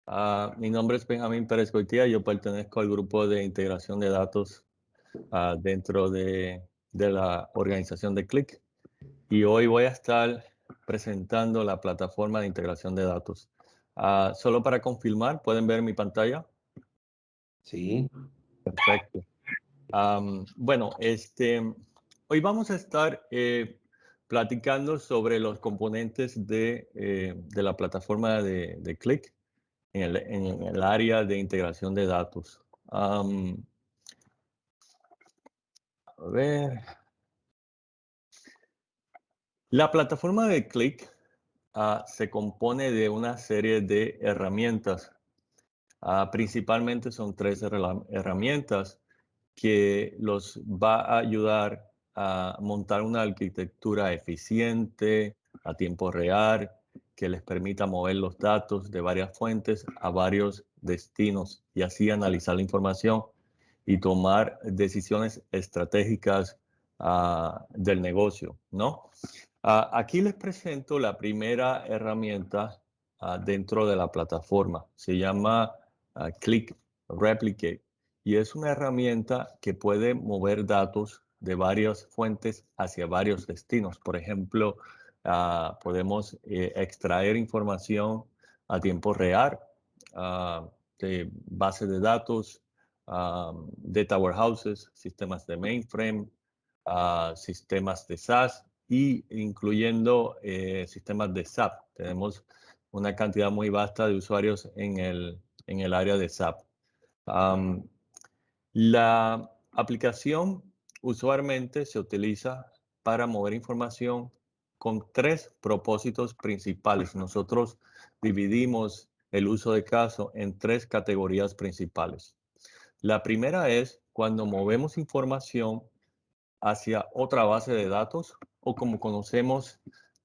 Mi nombre es Benjamín Pérez Goitía, yo pertenezco al grupo de integración de datos dentro de la organización de Click y hoy voy a estar presentando la plataforma de integración de datos. Solo para confirmar, ¿pueden ver mi pantalla? Sí, Perfecto. Bueno, hoy vamos a estar platicando sobre los componentes de la plataforma de Click en el área de integración de datos. A ver, la plataforma de Click se compone de una serie de herramientas. Principalmente son tres herramientas que los va a ayudar a montar una arquitectura eficiente, a tiempo real, que les permita mover los datos de varias fuentes a varios destinos y así analizar la información y tomar decisiones estratégicas del negocio, ¿no? Aquí les presento la primera herramienta dentro de la plataforma. Se llama Click Replicate y es una herramienta que puede mover datos de varias fuentes hacia varios destinos. Por ejemplo, podemos extraer información a tiempo real de bases de datos, data warehouses, sistemas de mainframe, sistemas de SaaS y incluyendo sistemas de SAP. Tenemos una cantidad muy vasta de usuarios en el área de SAP. La aplicación usualmente se utiliza para mover información con tres propósitos principales. Nosotros dividimos el uso de caso en tres categorías principales. La primera es cuando movemos información hacia otra base de datos o como conocemos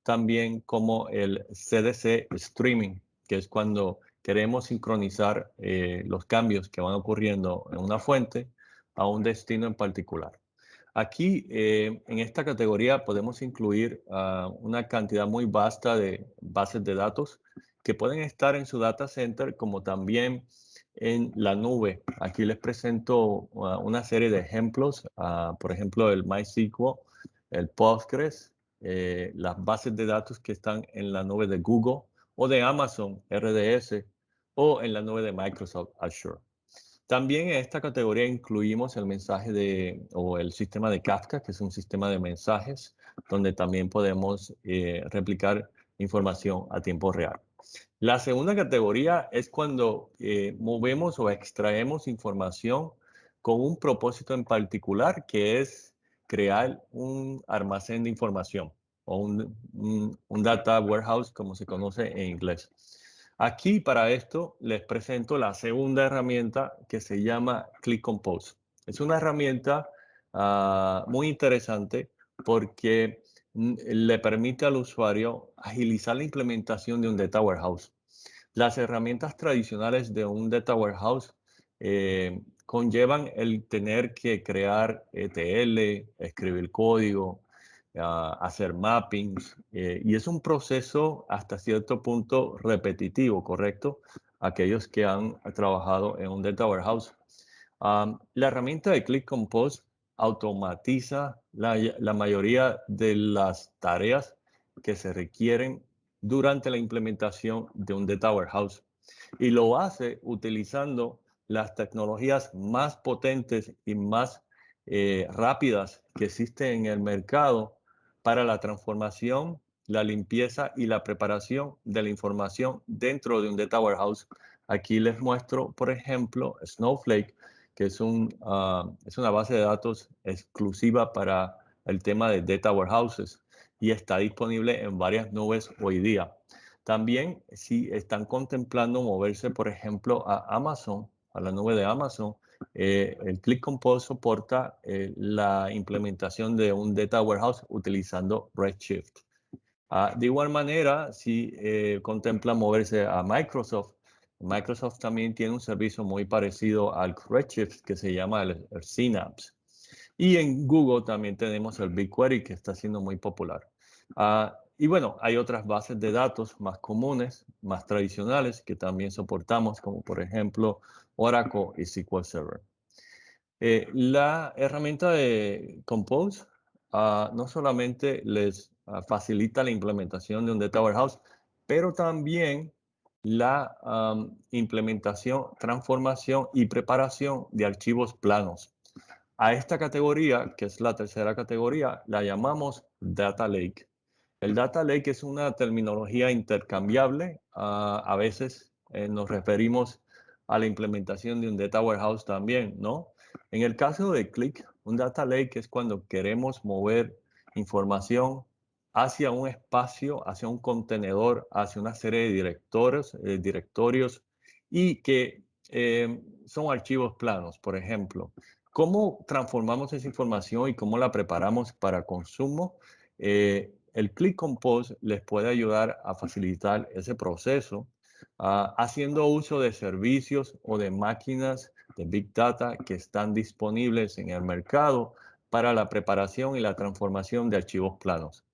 también como el CDC Streaming, que es cuando queremos sincronizar los cambios que van ocurriendo en una fuente a un destino en particular. Aquí, en esta categoría, podemos incluir una cantidad muy vasta de bases de datos que pueden estar en su data center como también en la nube. Aquí les presento una serie de ejemplos, por ejemplo, el MySQL, el Postgres, las bases de datos que están en la nube de Google o de Amazon RDS o en la nube de Microsoft Azure. También en esta categoría incluimos el mensaje o el sistema de Kafka, que es un sistema de mensajes donde también podemos replicar información a tiempo real. La segunda categoría es cuando movemos o extraemos información con un propósito en particular, que es crear un almacén de información o un data warehouse, como se conoce en inglés. Aquí para esto les presento la segunda herramienta que se llama Click Compose. Es una herramienta muy interesante porque le permite al usuario agilizar la implementación de un data warehouse. Las herramientas tradicionales de un data warehouse conllevan el tener que crear ETL, escribir código, hacer mappings, y es un proceso hasta cierto punto repetitivo, ¿correcto? Aquellos que han trabajado en un data warehouse. La herramienta de Click Compose automatiza la mayoría de las tareas que se requieren durante la implementación de un data warehouse y lo hace utilizando las tecnologías más potentes y más rápidas que existen en el mercado para la transformación, la limpieza y la preparación de la información dentro de un data warehouse. Aquí les muestro, por ejemplo, Snowflake, que es una base de datos exclusiva para el tema de data warehouses y está disponible en varias nubes hoy día. También si están contemplando moverse, por ejemplo, a Amazon, a la nube de Amazon, el Click Compose soporta la implementación de un data warehouse utilizando Redshift. De igual manera, si contemplan moverse a Microsoft, Microsoft también tiene un servicio muy parecido al Redshift que se llama el Synapse. Y en Google también tenemos el BigQuery que está siendo muy popular. Y bueno, hay otras bases de datos más comunes, más tradicionales, que también soportamos, como por ejemplo Oracle y SQL Server. La herramienta de Compose no solamente les facilita la implementación de un data warehouse, pero también la implementación, transformación y preparación de archivos planos. A esta categoría, que es la tercera categoría, la llamamos Data Lake. El Data Lake es una terminología intercambiable. A veces nos referimos a la implementación de un Data Warehouse también, ¿no? En el caso de Qlik, un Data Lake es cuando queremos mover información hacia un espacio, hacia un contenedor, hacia una serie de directorios y que son archivos planos, por ejemplo. ¿Cómo transformamos esa información y cómo la preparamos para consumo? El Qlik Compose les puede ayudar a facilitar ese proceso, haciendo uso de servicios o de máquinas de Big Data que están disponibles en el mercado para la preparación y la transformación de archivos planos.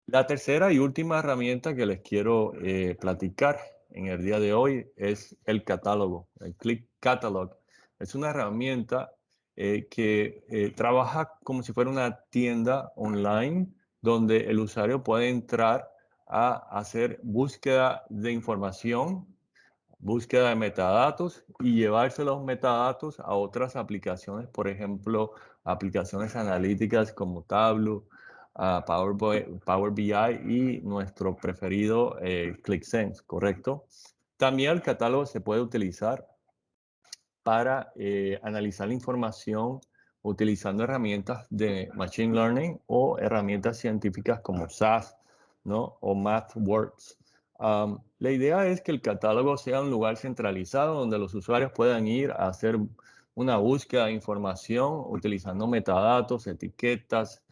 La tercera y última herramienta que les quiero platicar en el día de hoy es el catálogo, el Qlik Catalog. Es una herramienta que trabaja como si fuera una tienda online donde el usuario puede entrar a hacer búsqueda de información, búsqueda de metadatos y llevarse los metadatos a otras aplicaciones, por ejemplo, aplicaciones analíticas como Tableau, Power BI y nuestro preferido ClickSense, ¿correcto? También el catálogo se puede utilizar para analizar la información utilizando herramientas de Machine Learning o herramientas científicas como SAS, ¿no? O MathWorks. La idea es que el catálogo sea un lugar centralizado donde los usuarios puedan ir a hacer una búsqueda de información utilizando metadatos, etiquetas,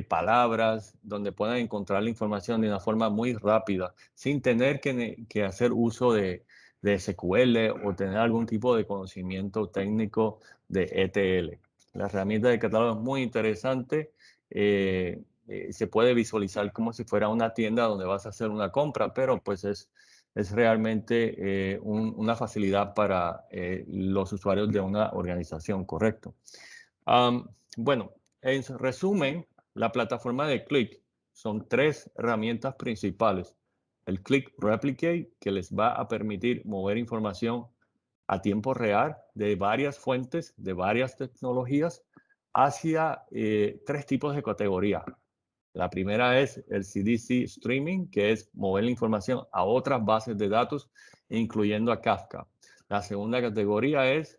palabras, donde puedan encontrar la información de una forma muy rápida, sin tener que hacer uso de SQL o tener algún tipo de conocimiento técnico de ETL. La herramienta de catálogo es muy interesante. Se puede visualizar como si fuera una tienda donde vas a hacer una compra, pero pues es realmente una facilidad para los usuarios de una organización, correcto. Bueno, en resumen, la plataforma de Qlik son tres herramientas principales. El Qlik Replicate, que les va a permitir mover información a tiempo real de varias fuentes, de varias tecnologías, hacia tres tipos de categoría. La primera es el CDC Streaming, que es mover la información a otras bases de datos, incluyendo a Kafka. La segunda categoría es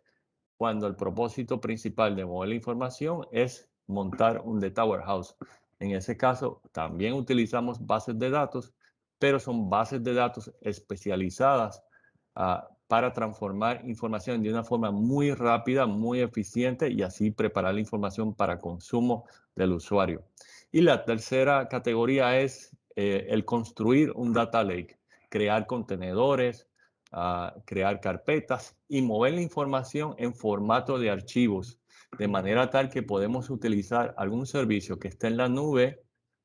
cuando el propósito principal de mover la información es montar un data warehouse. En ese caso, también utilizamos bases de datos, pero son bases de datos especializadas para transformar información de una forma muy rápida, muy eficiente y así preparar la información para consumo del usuario. Y la tercera categoría es el construir un data lake, crear contenedores, crear carpetas y mover la información en formato de archivos, de manera tal que podemos utilizar algún servicio que esté en la nube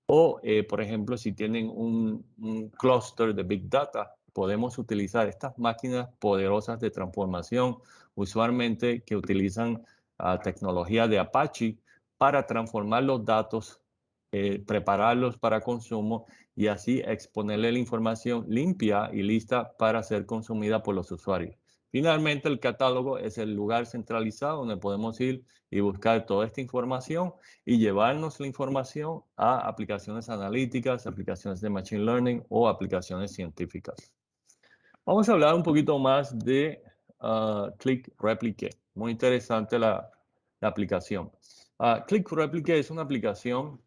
o, por ejemplo, si tienen un clúster de Big Data, podemos utilizar estas máquinas poderosas de transformación, usualmente que utilizan tecnología de Apache para transformar los datos, prepararlos para consumo y así exponerle la información limpia y lista para ser consumida por los usuarios. Finalmente, el catálogo es el lugar centralizado donde podemos ir y buscar toda esta información y llevarnos la información a aplicaciones analíticas, aplicaciones de Machine Learning o aplicaciones científicas. Vamos a hablar un poquito más de Qlik Replicate. Muy interesante la aplicación. Qlik Replicate es una aplicación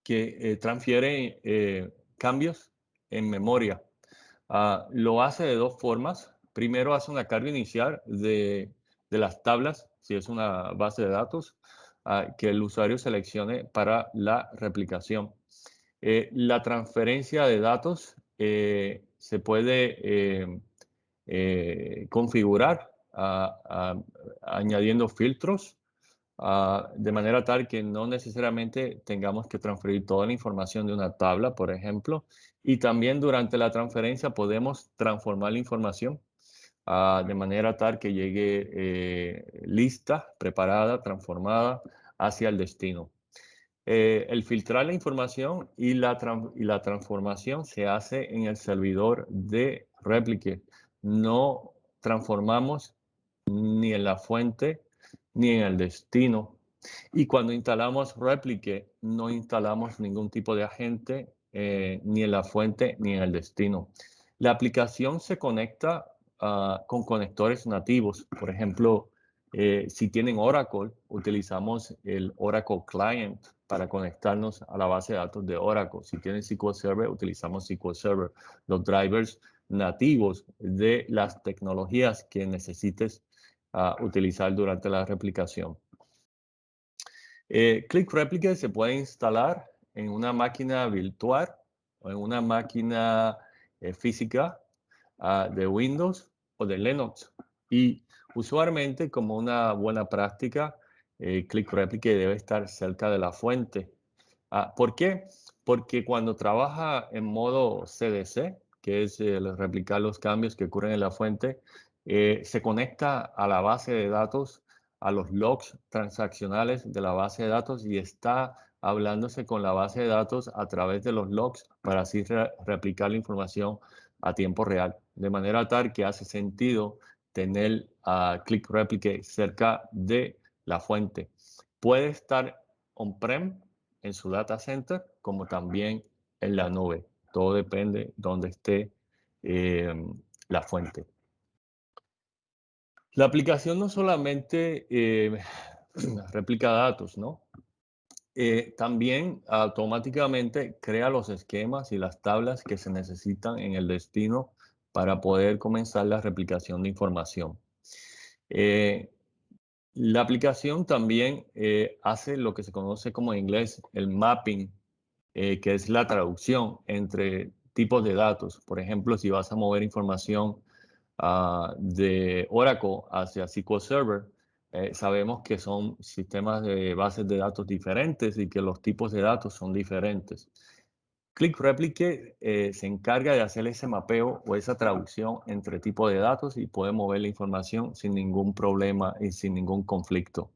que transfiere cambios en memoria. Lo hace de dos formas. Primero hace una carga inicial de las tablas, si es una base de datos, que el usuario seleccione para la replicación. La transferencia de datos se puede configurar añadiendo filtros de manera tal que no necesariamente tengamos que transferir toda la información de una tabla, por ejemplo, y también durante la transferencia podemos transformar la información de manera tal que llegue lista, preparada, transformada hacia el destino. El filtrar la información y la transformación se hace en el servidor de Replicate. No transformamos ni en la fuente ni en el destino. Y cuando instalamos Replicate, no instalamos ningún tipo de agente ni en la fuente ni en el destino. La aplicación se conecta con conectores nativos. Por ejemplo, si tienen Oracle, utilizamos el Oracle Client para conectarnos a la base de datos de Oracle. Si tienen SQL Server, utilizamos SQL Server. Los drivers nativos de las tecnologías que necesites utilizar durante la replicación. Click Replicate se puede instalar en una máquina virtual o en una máquina física de Windows o de Linux. Y usualmente, como una buena práctica, Click Replicate debe estar cerca de la fuente. ¿Por qué? Porque cuando trabaja en modo CDC, que es el replicar los cambios que ocurren en la fuente, se conecta a la base de datos, a los logs transaccionales de la base de datos y está hablándose con la base de datos a través de los logs para así replicar la información a tiempo real. De manera tal que hace sentido tener a Click Replicate cerca de la fuente. Puede estar on-prem en su data center como también en la nube. Todo depende de dónde esté la fuente. La aplicación no solamente replica datos, ¿no? También automáticamente crea los esquemas y las tablas que se necesitan en el destino para poder comenzar la replicación de información. La aplicación también hace lo que se conoce como en inglés el mapping, que es la traducción entre tipos de datos. Por ejemplo, si vas a mover información de Oracle hacia SQL Server, sabemos que son sistemas de bases de datos diferentes y que los tipos de datos son diferentes. Click Replicate se encarga de hacer ese mapeo o esa traducción entre tipos de datos y puede mover la información sin ningún problema y sin ningún conflicto.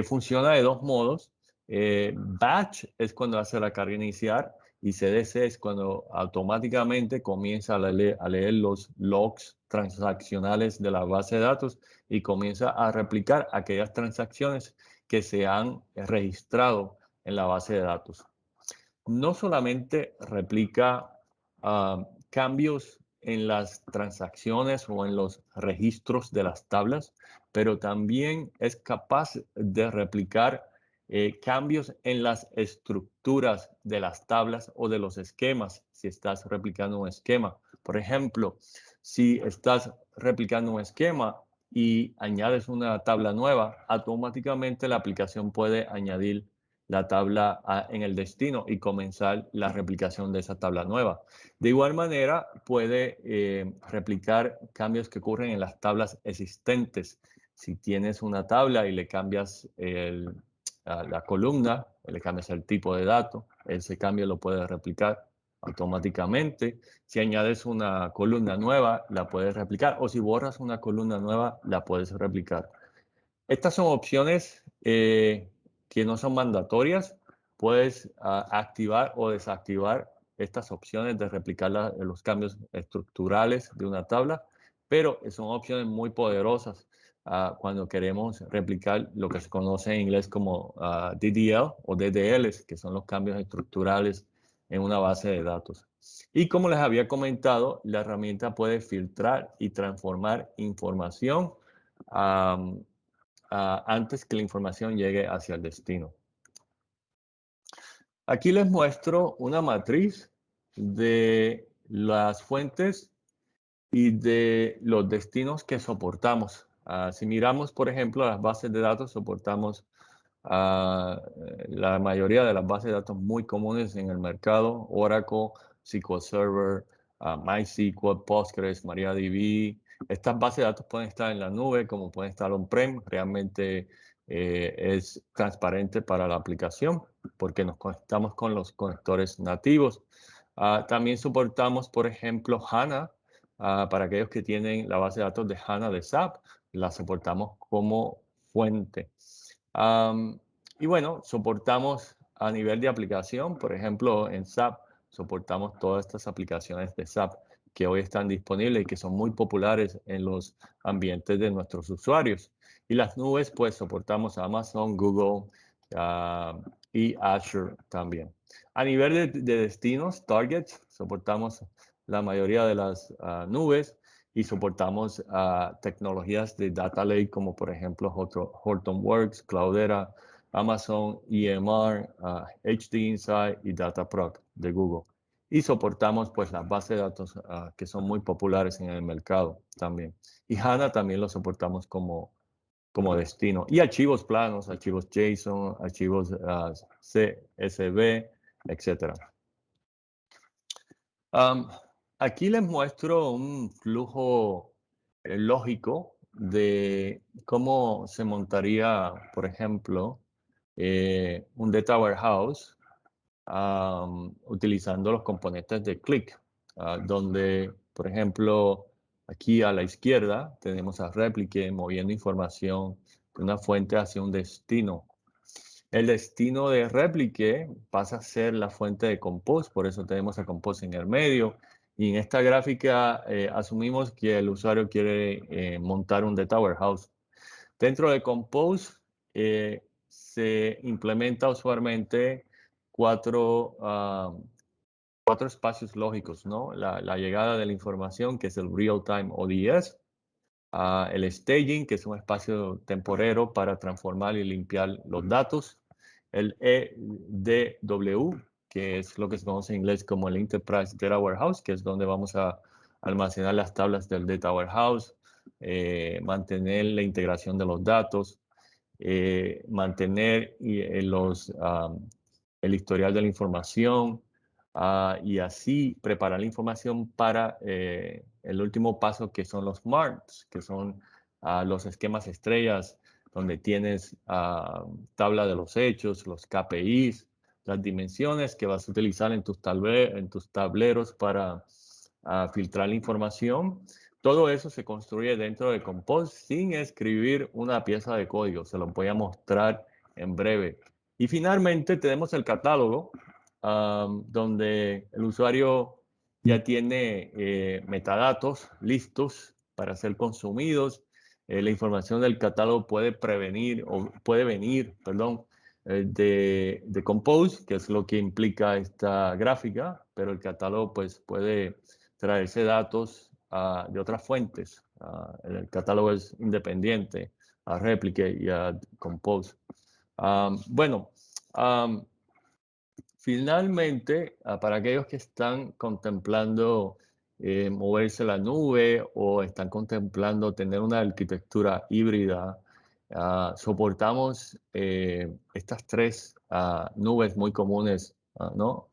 Funciona de dos modos. Batch es cuando hace la carga inicial y CDC es cuando automáticamente comienza a leer los logs transaccionales de la base de datos y comienza a replicar aquellas transacciones que se han registrado en la base de datos. No solamente replica cambios en las transacciones o en los registros de las tablas, pero también es capaz de replicar cambios en las estructuras de las tablas o de los esquemas, si estás replicando un esquema. Por ejemplo, si estás replicando un esquema y añades una tabla nueva, automáticamente la aplicación puede añadir la tabla en el destino y comenzar la replicación de esa tabla nueva. De igual manera, puede replicar cambios que ocurren en las tablas existentes. Si tienes una tabla y le cambias la columna, le cambias el tipo de dato, ese cambio lo puedes replicar automáticamente. Si añades una columna nueva, la puedes replicar, o si borras una columna nueva, la puedes replicar. Estas son opciones que no son mandatorias. Puedes activar o desactivar estas opciones de replicar los cambios estructurales de una tabla, pero son opciones muy poderosas cuando queremos replicar lo que se conoce en inglés como DDL o DDLs, que son los cambios estructurales en una base de datos. Y como les había comentado, la herramienta puede filtrar y transformar información antes que la información llegue hacia el destino. Aquí les muestro una matriz de las fuentes y de los destinos que soportamos. Si miramos, por ejemplo, las bases de datos, soportamos la mayoría de las bases de datos muy comunes en el mercado: Oracle, SQL Server, MySQL, Postgres, MariaDB. Estas bases de datos pueden estar en la nube, como pueden estar on-prem. Realmente es transparente para la aplicación porque nos conectamos con los conectores nativos. También soportamos, por ejemplo, HANA. Para aquellos que tienen la base de datos de HANA de SAP, la soportamos como fuente. Y bueno, soportamos a nivel de aplicación, por ejemplo, en SAP, soportamos todas estas aplicaciones de SAP que hoy están disponibles y que son muy populares en los ambientes de nuestros usuarios. Y las nubes, pues soportamos Amazon, Google y Azure también. A nivel de destinos, targets, soportamos la mayoría de las nubes y soportamos tecnologías de Data Lake como por ejemplo Hortonworks, Cloudera, Amazon, EMR, HD Insight y Dataproc de Google. Y soportamos pues las bases de datos que son muy populares en el mercado también. Y HANA también lo soportamos como destino. Y archivos planos, archivos JSON, archivos CSV, etc. Aquí les muestro un flujo lógico de cómo se montaría, por ejemplo, un data warehouse utilizando los componentes de Qlik, donde, por ejemplo, aquí a la izquierda tenemos a Replique moviendo información de una fuente hacia un destino. El destino de Replique pasa a ser la fuente de Compose, por eso tenemos a Compose en el medio. Y en esta gráfica asumimos que el usuario quiere montar un data warehouse. Dentro de Compose se implementa usualmente cuatro espacios lógicos, ¿no? La llegada de la información, que es el real-time ODS, el staging, que es un espacio temporero para transformar y limpiar los datos, el EDW, que es lo que se conoce en inglés como el Enterprise Data Warehouse, que es donde vamos a almacenar las tablas del Data Warehouse, mantener la integración de los datos, mantener el historial de la información y así preparar la información para el último paso, que son los MARTs, que son los esquemas estrellas, donde tienes tabla de los hechos, los KPIs, las dimensiones que vas a utilizar en tus tableros para filtrar la información. Todo eso se construye dentro de Compose sin escribir una pieza de código. Se lo voy a mostrar en breve. Y finalmente tenemos el catálogo, donde el usuario ya tiene metadatos listos para ser consumidos. La información del catálogo puede venir, perdón, de Compose, que es lo que implica esta gráfica, pero el catálogo pues puede traerse datos de otras fuentes. El catálogo es independiente a Replique y a Compose. Bueno, finalmente, para aquellos que están contemplando moverse a la nube o están contemplando tener una arquitectura híbrida, soportamos estas tres nubes muy comunes, ¿no?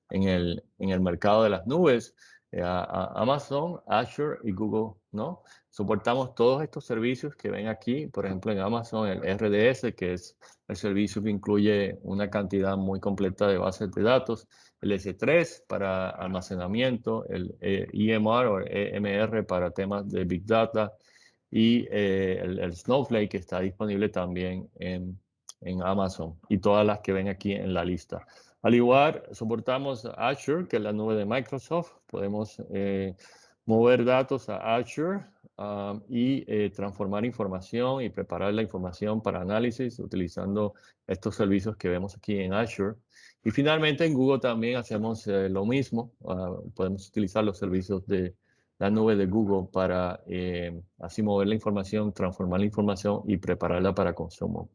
en el mercado de las nubes, Amazon, Azure y Google, ¿no? Soportamos todos estos servicios que ven aquí, por ejemplo, en Amazon, el RDS, que es el servicio que incluye una cantidad muy completa de bases de datos, el S3 para almacenamiento, el EMR o EMR para temas de Big Data y el Snowflake, que está disponible también en Amazon, y todas las que ven aquí en la lista. Al igual, soportamos Azure, que es la nube de Microsoft. Podemos mover datos a Azure y transformar información y preparar la información para análisis utilizando estos servicios que vemos aquí en Azure. Y finalmente en Google también hacemos lo mismo. Podemos utilizar los servicios de la nube de Google para así mover la información, transformar la información y prepararla para consumo.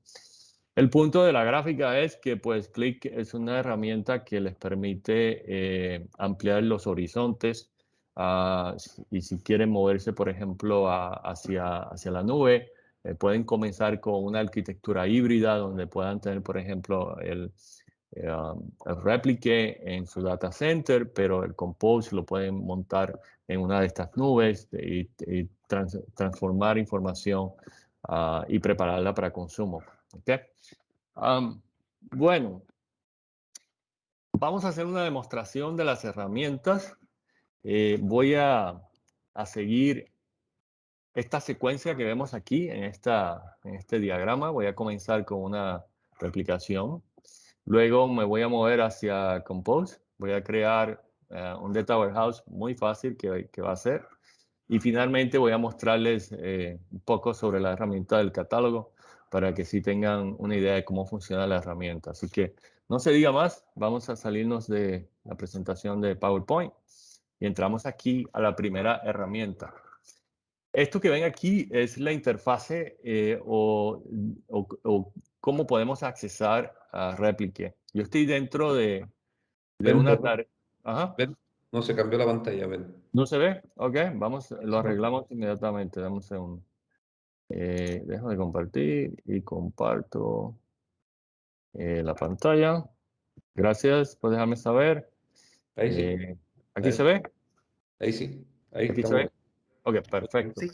El punto de la gráfica es que pues Qlik es una herramienta que les permite ampliar los horizontes y si quieren moverse, por ejemplo, hacia la nube, pueden comenzar con una arquitectura híbrida donde puedan tener, por ejemplo, el Replique en su data center, pero el Compose lo pueden montar en una de estas nubes y transformar información y prepararla para consumo. ¿Ok? Bueno, vamos a hacer una demostración de las herramientas. Voy a seguir esta secuencia que vemos aquí en este diagrama. Voy a comenzar con una replicación. Luego me voy a mover hacia Compose. Voy a crear un data warehouse muy fácil que va a ser. Y finalmente voy a mostrarles un poco sobre la herramienta del catálogo para que sí tengan una idea de cómo funciona la herramienta. Así que no se diga más, vamos a salirnos de la presentación de PowerPoint y entramos aquí a la primera herramienta. Esto que ven aquí es la interfase o cómo podemos accesar a Replique. Yo estoy dentro de Ven, una ven, tarea. Ajá. ven. No se cambió la pantalla, ven. ¿No se ve? Ok, vamos, lo ¿No? arreglamos inmediatamente. Dame un segundo. Dejo de compartir y comparto la pantalla. Gracias por dejarme saber. Ahí sí. Eh, ¿Aquí se Ahí, ve? ahí sí. Ahí ¿Aquí se estamos. ve? Ok, perfecto. Sí.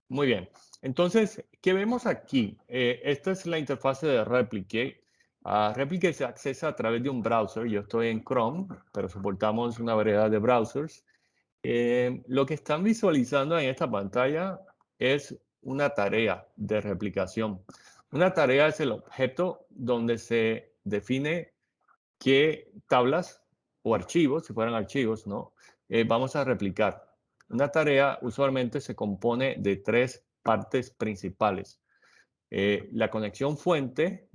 Muy bien. Entonces, ¿qué vemos aquí? Esta es la interfase de Replicate. Replicate se accesa a través de un browser. Yo estoy en Chrome, pero soportamos una variedad de browsers. Lo que están visualizando en esta pantalla es una tarea de replicación. Una tarea es el objeto donde se define qué tablas o archivos, si fueran archivos, ¿no? Vamos a replicar. Una tarea usualmente se compone de tres partes principales. La conexión fuente,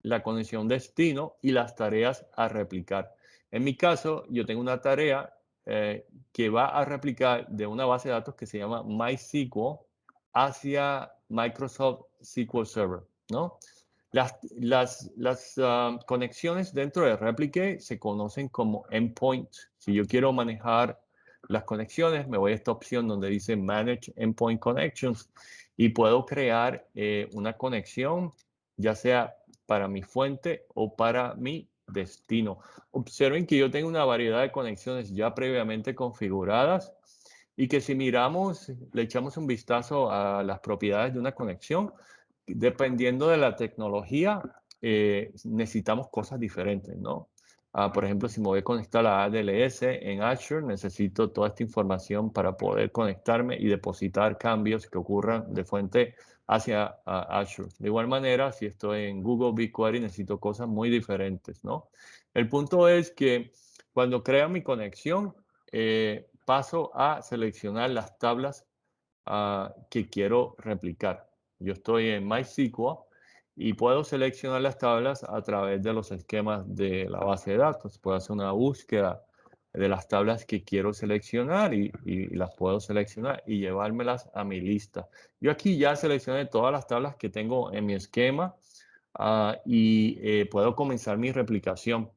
la conexión destino y las tareas a replicar. En mi caso, yo tengo una tarea que va a replicar de una base de datos que se llama MySQL hacia Microsoft SQL Server, ¿no? Las conexiones dentro de Replicate se conocen como endpoints. Si yo quiero manejar las conexiones, me voy a esta opción donde dice Manage Endpoint Connections y puedo crear una conexión, ya sea para mi fuente o para mi destino. Observen que yo tengo una variedad de conexiones ya previamente configuradas y que si miramos, le echamos un vistazo a las propiedades de una conexión, dependiendo de la tecnología, necesitamos cosas diferentes, ¿no? Por ejemplo, si me voy a conectar a AWS en Azure, necesito toda esta información para poder conectarme y depositar cambios que ocurran de fuente hacia Azure. De igual manera, si estoy en Google BigQuery, necesito cosas muy diferentes, ¿no? El punto es que cuando creo mi conexión, paso a seleccionar las tablas que quiero replicar. Yo estoy en MySQL y puedo seleccionar las tablas a través de los esquemas de la base de datos. Puedo hacer una búsqueda de las tablas que quiero seleccionar y las puedo seleccionar y llevármelas a mi lista. Yo aquí ya seleccioné todas las tablas que tengo en mi esquema y puedo comenzar mi replicación.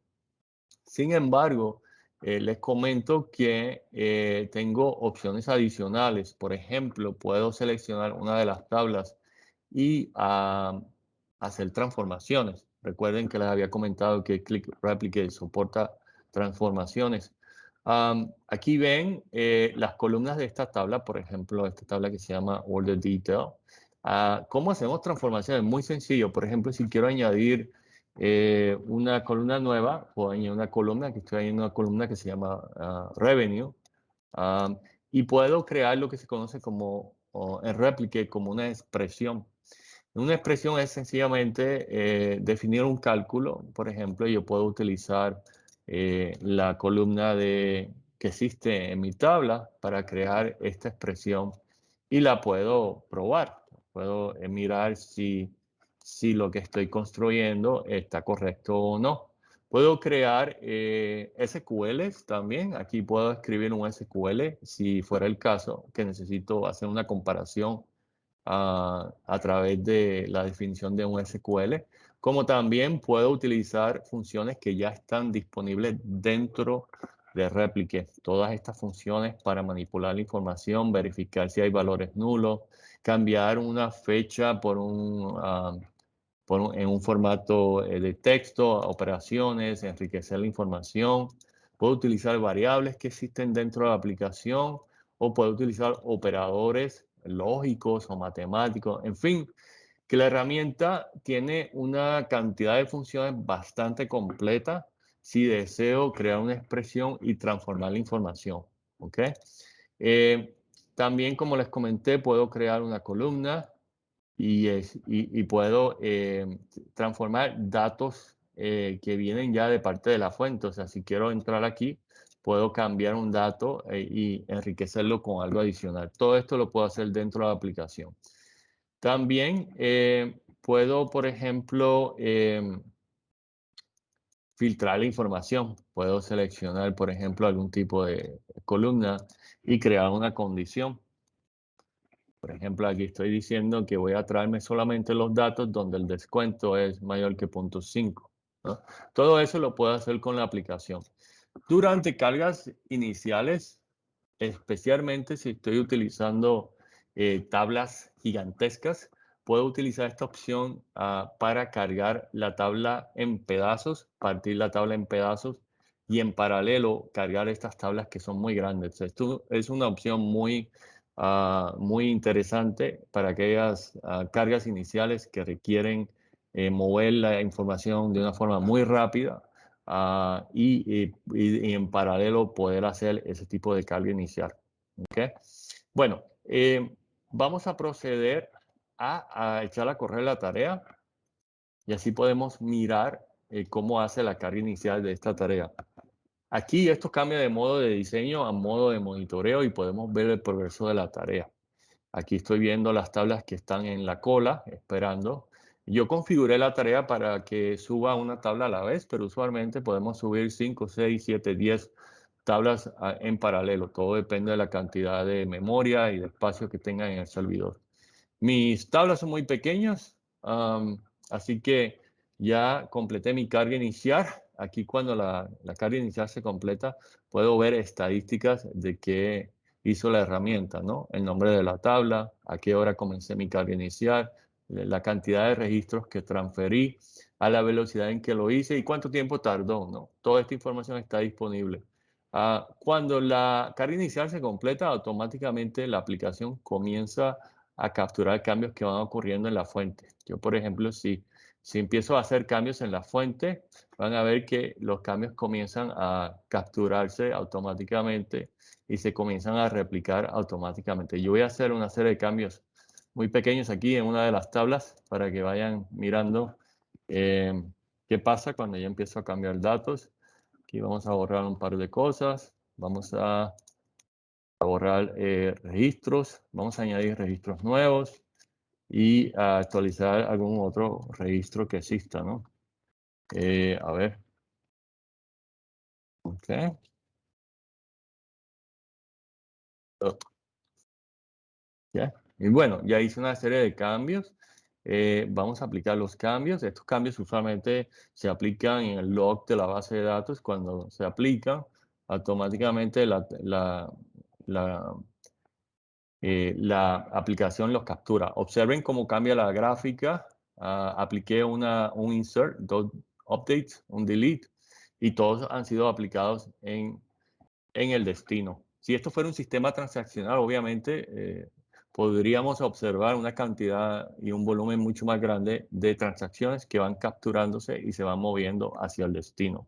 Sin embargo, les comento que tengo opciones adicionales. Por ejemplo, puedo seleccionar una de las tablas y hacer transformaciones. Recuerden que les había comentado que Click Replicate soporta transformaciones. Aquí ven las columnas de esta tabla, por ejemplo, esta tabla que se llama Order Detail. ¿Cómo hacemos transformaciones? Muy sencillo. Por ejemplo, si quiero añadir una columna nueva, o añadir una columna, que estoy añadiendo una columna que se llama Revenue, y puedo crear lo que se conoce como, en Replicate, como una expresión. Una expresión es sencillamente definir un cálculo. Por ejemplo, yo puedo utilizar la columna que existe en mi tabla para crear esta expresión y la puedo probar. Puedo mirar si lo que estoy construyendo está correcto o no. Puedo crear SQLs también. Aquí puedo escribir un SQL si fuera el caso que necesito hacer una comparación a través de la definición de un SQL, como también puedo utilizar funciones que ya están disponibles dentro de Replicate. Todas estas funciones para manipular la información, verificar si hay valores nulos, cambiar una fecha en un formato de texto, operaciones, enriquecer la información. Puedo utilizar variables que existen dentro de la aplicación o puedo utilizar operadores lógicos o matemáticos. En fin, que la herramienta tiene una cantidad de funciones bastante completa si deseo crear una expresión y transformar la información. ¿Ok? Eh, También, como les comenté, puedo crear una columna y puedo transformar datos que vienen ya de parte de la fuente. O sea, si quiero entrar aquí, puedo cambiar un dato y enriquecerlo con algo adicional. Todo esto lo puedo hacer dentro de la aplicación. También puedo, por ejemplo, filtrar la información. Puedo seleccionar, por ejemplo, algún tipo de columna y crear una condición. Por ejemplo, aquí estoy diciendo que voy a traerme solamente los datos donde el descuento es mayor que 0.5, ¿no? Todo eso lo puedo hacer con la aplicación. Durante cargas iniciales, especialmente si estoy utilizando tablas gigantescas, puedo utilizar esta opción para cargar la tabla en pedazos, partir la tabla en pedazos y en paralelo cargar estas tablas que son muy grandes. Esto es una opción muy interesante para aquellas cargas iniciales que requieren mover la información de una forma muy rápida y en paralelo poder hacer ese tipo de carga inicial. ¿Okay? Bueno, vamos a proceder a echar a correr la tarea y así podemos mirar cómo hace la carga inicial de esta tarea. Aquí esto cambia de modo de diseño a modo de monitoreo y podemos ver el progreso de la tarea. Aquí estoy viendo las tablas que están en la cola esperando. Yo configuré la tarea para que suba una tabla a la vez, pero usualmente podemos subir 5, 6, 7, 10 tablas en paralelo. Todo depende de la cantidad de memoria y de espacio que tenga en el servidor. Mis tablas son muy pequeñas, así que ya completé mi carga inicial. Aquí cuando la carga inicial se completa, puedo ver estadísticas de qué hizo la herramienta, ¿no? El nombre de la tabla, a qué hora comencé mi carga inicial, la cantidad de registros que transferí, a la velocidad en que lo hice y cuánto tiempo tardó, ¿no? Toda esta información está disponible. Cuando la carga inicial se completa, automáticamente la aplicación comienza a capturar cambios que van ocurriendo en la fuente. Yo, por ejemplo, si empiezo a hacer cambios en la fuente, van a ver que los cambios comienzan a capturarse automáticamente y se comienzan a replicar automáticamente. Yo voy a hacer una serie de cambios muy pequeños aquí en una de las tablas para que vayan mirando qué pasa cuando yo empiezo a cambiar datos. Aquí vamos a borrar un par de cosas. Vamos a borrar registros. Vamos a añadir registros nuevos y a actualizar algún otro registro que exista, ¿no? A ver. Ok. ¿Ya? Y bueno, ya hice una serie de cambios. Vamos a aplicar los cambios. Estos cambios usualmente se aplican en el log de la base de datos. Cuando se aplican, automáticamente la aplicación los captura. Observen cómo cambia la gráfica. Apliqué un insert, dos updates, un delete, y todos han sido aplicados en el destino. Si esto fuera un sistema transaccional, obviamente podríamos observar una cantidad y un volumen mucho más grande de transacciones que van capturándose y se van moviendo hacia el destino.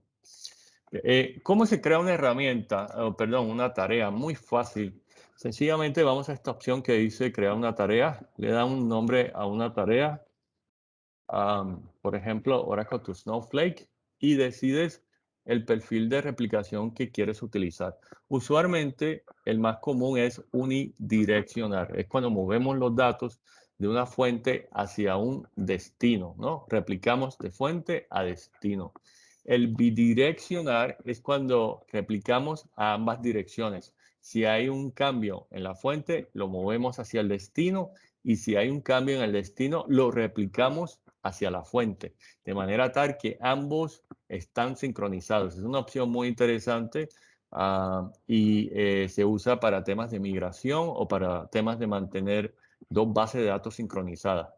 ¿Cómo se crea una herramienta? Perdón, una tarea. Muy fácil. Sencillamente vamos a esta opción que dice crear una tarea. Le da un nombre a una tarea. Por ejemplo, Oracle to Snowflake y decides el perfil de replicación que quieres utilizar. Usualmente, el más común es unidireccional. Es cuando movemos los datos de una fuente hacia un destino, ¿no? Replicamos de fuente a destino. El bidireccional es cuando replicamos a ambas direcciones. Si hay un cambio en la fuente, lo movemos hacia el destino y si hay un cambio en el destino, lo replicamos hacia la fuente, de manera tal que ambos están sincronizados. Es una opción muy interesante y se usa para temas de migración o para temas de mantener dos bases de datos sincronizadas.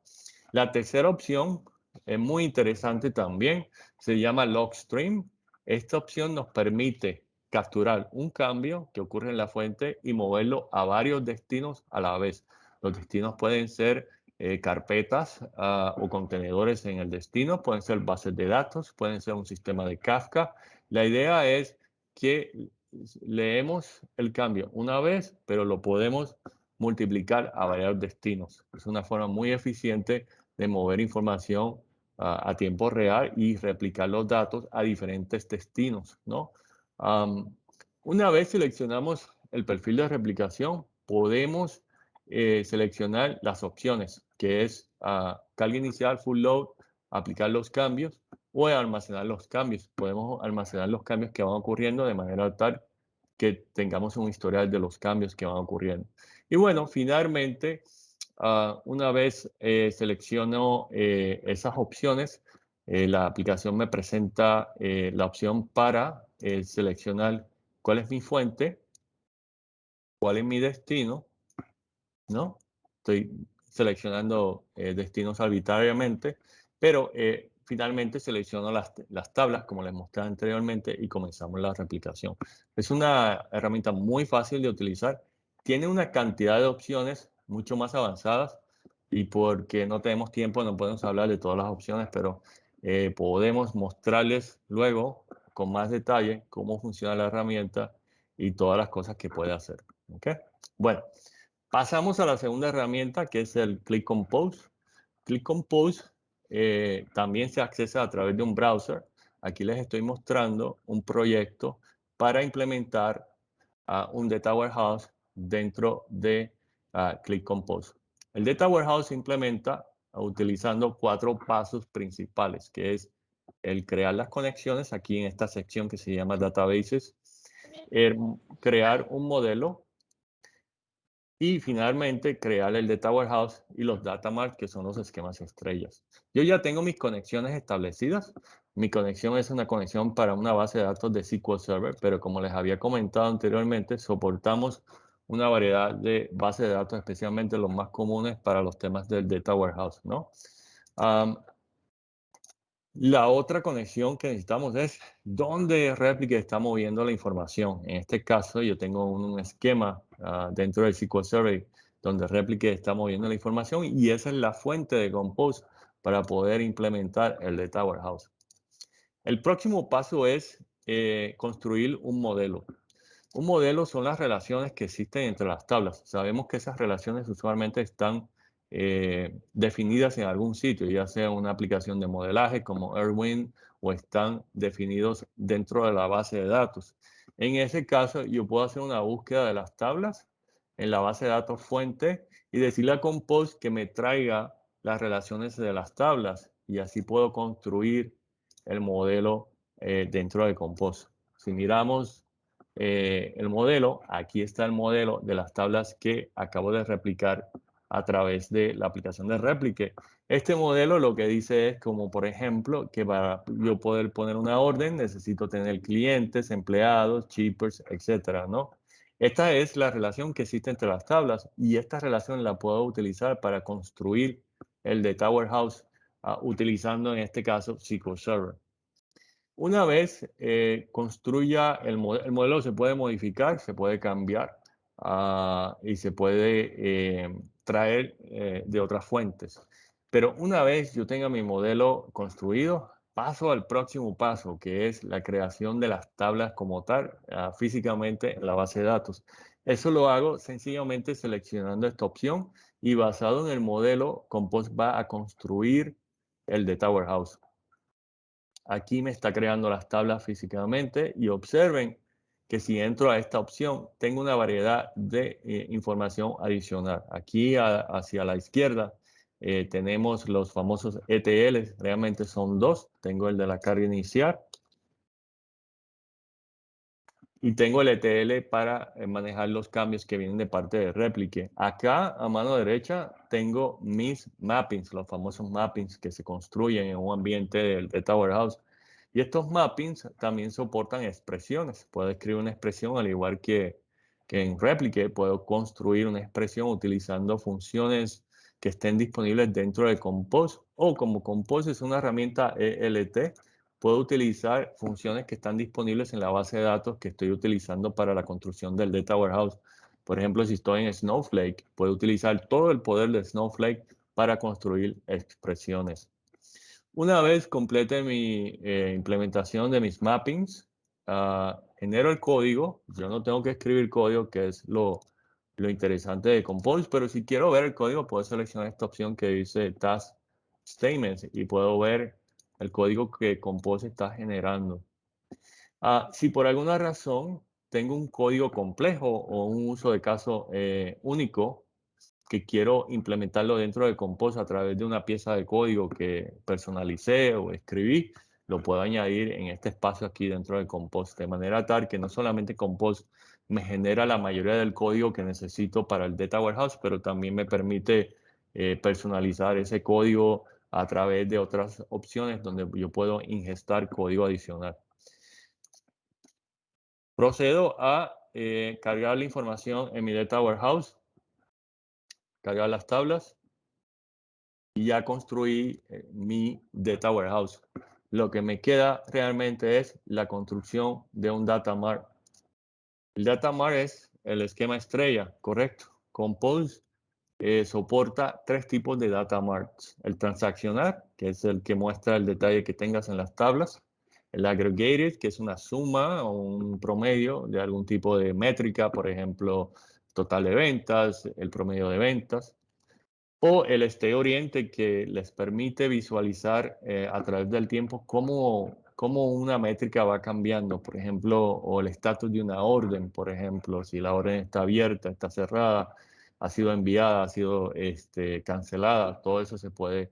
La tercera opción es muy interesante también, se llama Logstream. Esta opción nos permite capturar un cambio que ocurre en la fuente y moverlo a varios destinos a la vez. Los destinos pueden ser carpetas o contenedores en el destino, pueden ser bases de datos, pueden ser un sistema de Kafka. La idea es que leemos el cambio una vez, pero lo podemos multiplicar a varios destinos. Es una forma muy eficiente de mover información a tiempo real y replicar los datos a diferentes destinos, ¿no? Una vez seleccionamos el perfil de replicación, podemos seleccionar las opciones, que es carga inicial, full load, aplicar los cambios o almacenar los cambios. Podemos almacenar los cambios que van ocurriendo de manera tal que tengamos un historial de los cambios que van ocurriendo. Y bueno, finalmente, una vez selecciono esas opciones, la aplicación me presenta la opción para seleccionar cuál es mi fuente, cuál es mi destino, ¿no? Estoy seleccionando destinos arbitrariamente, pero finalmente selecciono las tablas, como les mostré anteriormente, y comenzamos la replicación. Es una herramienta muy fácil de utilizar. Tiene una cantidad de opciones mucho más avanzadas y porque no tenemos tiempo no podemos hablar de todas las opciones, pero podemos mostrarles luego con más detalle cómo funciona la herramienta y todas las cosas que puede hacer. ¿Ok? Bueno. Pasamos a la segunda herramienta, que es el Click Compose. Click Compose también se accesa a través de un browser. Aquí les estoy mostrando un proyecto para implementar un Data Warehouse dentro de Click Compose. El Data Warehouse se implementa utilizando 4 pasos principales, que es el crear las conexiones, aquí en esta sección que se llama Databases, crear un modelo, y finalmente crear el Data Warehouse y los Data Mart, que son los esquemas estrellas. Yo ya tengo mis conexiones establecidas. Mi conexión es una conexión para una base de datos de SQL Server, pero como les había comentado anteriormente, soportamos una variedad de bases de datos, especialmente los más comunes para los temas del Data Warehouse, ¿no? La otra conexión que necesitamos es dónde Replica está moviendo la información. En este caso, yo tengo un esquema dentro del SQL Server donde Replica está moviendo la información y esa es la fuente de Compose para poder implementar el Data Warehouse. El próximo paso es construir un modelo. Un modelo son las relaciones que existen entre las tablas. Sabemos que esas relaciones usualmente están definidas en algún sitio, ya sea una aplicación de modelaje como Erwin o están definidos dentro de la base de datos. En ese caso, yo puedo hacer una búsqueda de las tablas en la base de datos fuente y decirle a Compose que me traiga las relaciones de las tablas y así puedo construir el modelo dentro de Compose. Si miramos el modelo, aquí está el modelo de las tablas que acabo de replicar a través de la aplicación de Replique. Este modelo lo que dice es como, por ejemplo, que para yo poder poner una orden necesito tener clientes, empleados, shippers, etcétera, ¿no? Esta es la relación que existe entre las tablas y esta relación la puedo utilizar para construir el Data Warehouse utilizando en este caso SQL Server. Una vez construya el modelo se puede modificar, se puede cambiar y se puede traer de otras fuentes. Pero una vez yo tenga mi modelo construido, paso al próximo paso, que es la creación de las tablas como tal, físicamente en la base de datos. Eso lo hago sencillamente seleccionando esta opción y basado en el modelo, Compose va a construir el Data Warehouse. Aquí me está creando las tablas físicamente y observen que si entro a esta opción, tengo una variedad de información adicional. Aquí hacia la izquierda tenemos los famosos ETLs, realmente son 2. Tengo el de la carga inicial y tengo el ETL para manejar los cambios que vienen de parte de Replique. Acá a mano derecha tengo mis mappings, los famosos mappings que se construyen en un ambiente del Data Warehouse. Y estos mappings también soportan expresiones. Puedo escribir una expresión al igual que en Replique. Puedo construir una expresión utilizando funciones que estén disponibles dentro de Compose. O como Compose es una herramienta ELT, puedo utilizar funciones que están disponibles en la base de datos que estoy utilizando para la construcción del Data Warehouse. Por ejemplo, si estoy en Snowflake, puedo utilizar todo el poder de Snowflake para construir expresiones. Una vez complete mi implementación de mis mappings, genero el código. Yo no tengo que escribir código, que es lo interesante de Compose, pero si quiero ver el código, puedo seleccionar esta opción que dice Task Statements y puedo ver el código que Compose está generando. Si por alguna razón tengo un código complejo o un uso de caso único, que quiero implementarlo dentro de Compose a través de una pieza de código que personalicé o escribí, lo puedo añadir en este espacio aquí dentro de Compose, de manera tal que no solamente Compose me genera la mayoría del código que necesito para el Data Warehouse, pero también me permite personalizar ese código a través de otras opciones donde yo puedo ingestar código adicional. Procedo a cargar la información en mi Data Warehouse, cargar las tablas y ya construí mi Data Warehouse. Lo que me queda realmente es la construcción de un Data Mart. El Data Mart es el esquema estrella, correcto. Compose soporta 3 tipos de Data Marts. El transaccional, que es el que muestra el detalle que tengas en las tablas. El aggregated, que es una suma o un promedio de algún tipo de métrica, por ejemplo, total de ventas, el promedio de ventas. O el State Oriented, que les permite visualizar a través del tiempo cómo una métrica va cambiando, por ejemplo, o el estatus de una orden, por ejemplo, si la orden está abierta, está cerrada, ha sido enviada, ha sido cancelada, todo eso se puede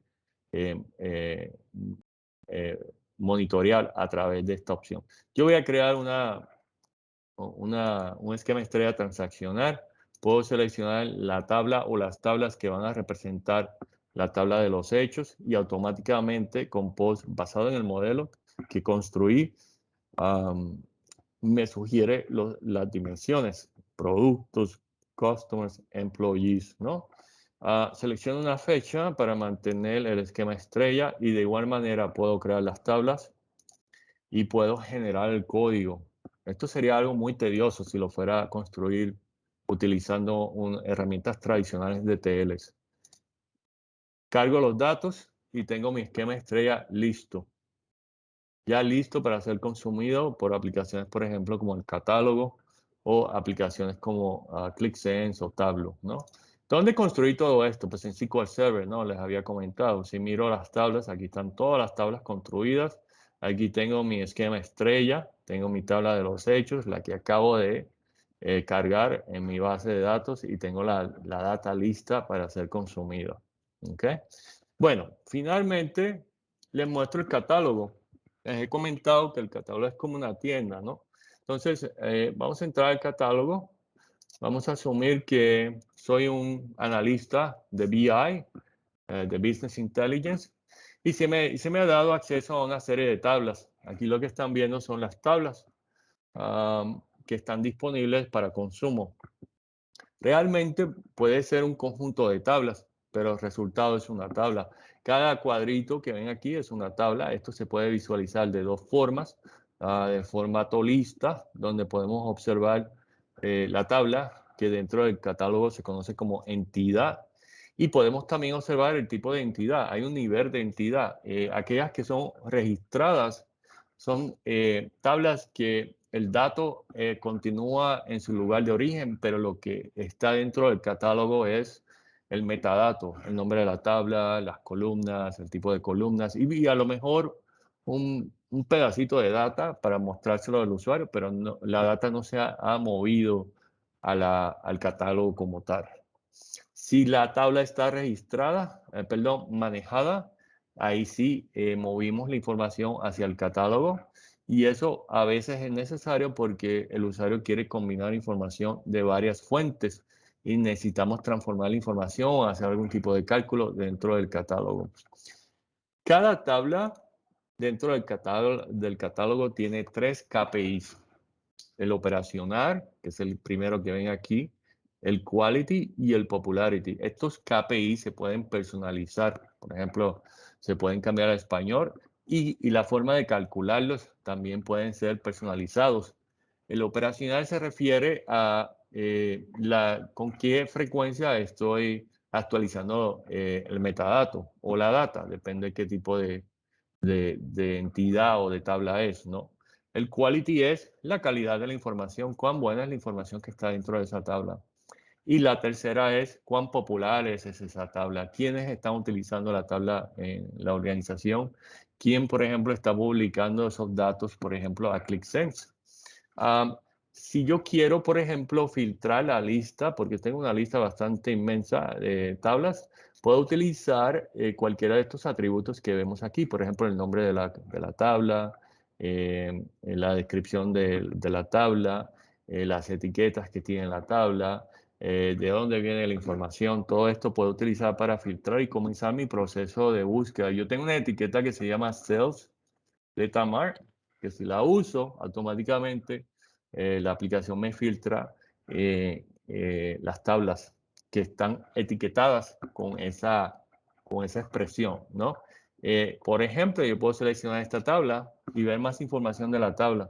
eh, eh, monitorear a través de esta opción. Yo voy a crear un esquema estrella transaccional. Puedo seleccionar la tabla o las tablas que van a representar la tabla de los hechos y automáticamente Compose, basado en el modelo que construí, me sugiere las dimensiones, productos, customers, employees, ¿no? Selecciono una fecha para mantener el esquema estrella y de igual manera puedo crear las tablas y puedo generar el código. Esto sería algo muy tedioso si lo fuera a construir utilizando herramientas tradicionales de TLs. Cargo los datos y tengo mi esquema estrella listo. Ya listo para ser consumido por aplicaciones, por ejemplo, como el catálogo o aplicaciones como ClickSense o Tableau, ¿no? ¿Dónde construí todo esto? Pues en SQL Server, ¿no? Les había comentado. Si miro las tablas, aquí están todas las tablas construidas. Aquí tengo mi esquema estrella, tengo mi tabla de los hechos, la que acabo de cargar en mi base de datos y tengo la data lista para ser consumida. ¿Ok? Bueno, finalmente les muestro el catálogo. Les he comentado que el catálogo es como una tienda, ¿no? Entonces, vamos a entrar al catálogo. Vamos a asumir que soy un analista de BI, de Business Intelligence, y se me ha dado acceso a una serie de tablas. Aquí lo que están viendo son las tablas que están disponibles para consumo. Realmente puede ser un conjunto de tablas, pero el resultado es una tabla. Cada cuadrito que ven aquí es una tabla. Esto se puede visualizar de dos formas. De formato lista, donde podemos observar la tabla que dentro del catálogo se conoce como entidad. Y podemos también observar el tipo de entidad. Hay un nivel de entidad. Aquellas que son registradas son tablas que el dato continúa en su lugar de origen, pero lo que está dentro del catálogo es el metadato, el nombre de la tabla, las columnas, el tipo de columnas y a lo mejor un pedacito de data para mostrárselo al usuario, pero no, la data no se ha movido al catálogo como tal. Si la tabla está registrada, manejada, ahí sí movimos la información hacia el catálogo y eso a veces es necesario porque el usuario quiere combinar información de varias fuentes y necesitamos transformar la información o hacer algún tipo de cálculo dentro del catálogo. Cada tabla dentro del catálogo tiene 3 KPIs. El operacional, que es el primero que ven aquí, el quality y el popularity. Estos KPI se pueden personalizar, por ejemplo, se pueden cambiar a español y la forma de calcularlos también pueden ser personalizados. El operacional se refiere a con qué frecuencia estoy actualizando el metadato o la data, depende de qué tipo de entidad o de tabla es, ¿no? El quality es la calidad de la información, cuán buena es la información que está dentro de esa tabla. Y la tercera es cuán popular es esa tabla, quiénes están utilizando la tabla en la organización, quién, por ejemplo, está publicando esos datos, por ejemplo, a ClickSense. Si yo quiero, por ejemplo, filtrar la lista, porque tengo una lista bastante inmensa de tablas, puedo utilizar cualquiera de estos atributos que vemos aquí, por ejemplo, el nombre de la tabla, la descripción de la tabla, las etiquetas que tiene la tabla, de dónde viene la información, todo esto puedo utilizar para filtrar y comenzar mi proceso de búsqueda. Yo tengo una etiqueta que se llama Sales de Tamar, que si la uso automáticamente, la aplicación me filtra las tablas que están etiquetadas con esa expresión, ¿no? Por ejemplo, yo puedo seleccionar esta tabla y ver más información de la tabla.